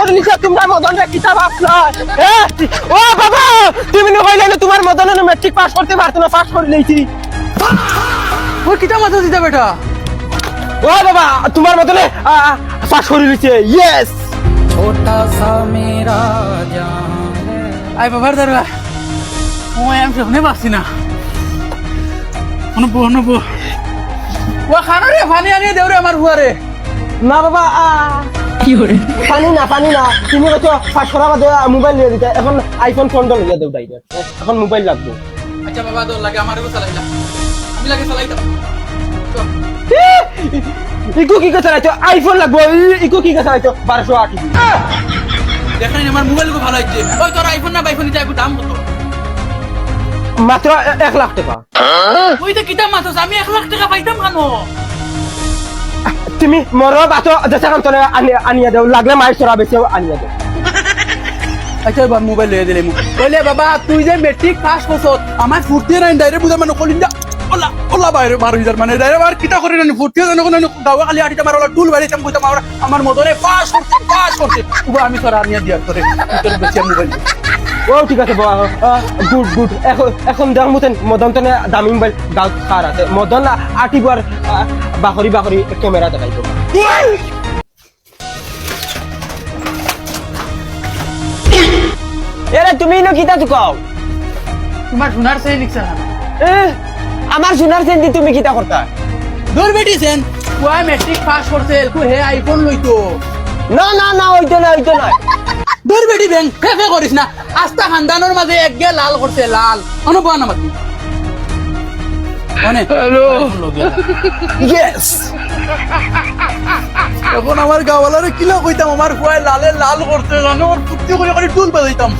করে নিছে তোমরা মদনরে কিতাব আপনার ও বাবা তুমি কইলে না তোমার মদন মেট্রিক পাস করতে পারতো না পাস করে লইছি ওই কিতা মাথা দিতা বেটা ও বাবা তোমার মদনে পাস করে লইছে ইয়েস छोटा सा मेरा जहां है আই বাবার দরবার ওই আমি শুনে পাচ্ছি না অনুপ ও খানো রে পানি আনিয়ে দেও রে আমার হুয়ারে না বাবা পানি না তুমি কত পাস করা বাদে মোবাইল নিয়ে দিতে এখন আইফোন ফোনটা লইয়া দেও ডাইরেক্ট এখন মোবাইল লাগবে আচ্ছা বাবা দো লাগে আমারও চালাইলা আমি লাগে চালাই দাও ইকো কি কথা চালাইছো আইফোন লাগবে ইকো কি কথা চালাইছো 1280 দেখেন আমার মোবাইল খুব ভালো হচ্ছে ওই তোর আইফোন না আইফোন নিতে দাম কত মাত্র 1 লাখ টাকা ওই তো কিতা মাথা আমি 1 লাখ টাকা পাইতাম কেন তুমি মরো বাতো যেখান তোরে আনিয়া দেও লাগলে মাইর চড়া বেশি আনিয়া দেও আচ্ছা বাবা মোবাইল লয়ে দিলে বলে বাবা তুই যে মেট্রিক পাস করছস আমার ফুর্তি নাই ডাইরেক্ট বুঝা মানে কলিন্দা ওলা ওলা বাইরে বার হই যার মানে ডাইরেক্ট আর কিটা করে না ফুর্তি জানো কোন গাওয়া খালি আটিটা মার ওলা টুল বাড়িতে কইতাম আমার মদরে পাস করতে উবা আমি তোর আনিয়া দিয়া করে তোর বেশি মোবাইল ও ঠিক আছে গুড এখন দাম মতন মদন তনে দামি মোবাইল গাঁত খার আছে মদন আটিবার বাকরি ক্যামেরা দেখাইতো এরে তুমি ন কিতা চুকাও তোমার সোনার সেই লিখছা আমার সোনার সেন্দি তুমি কিতা করতা দূর বেটি সেন ওই মেট্রিক পাস করছে কো হে আইফোন লইতো না ওইতো না দূর বেটি ব্যাংক ফেফে করিস না আস্তা খানদানোর মাঝে একগে লাল করছে লাল অনুভব না মাতি মানে হ্যালো ইয়েস এখন আমার গাওয়ালারে কিলা কইতাম আমার ফুয়ায় লালে লাল করতে জানো ওর ফুর্তি করে টুল বাজাইতাম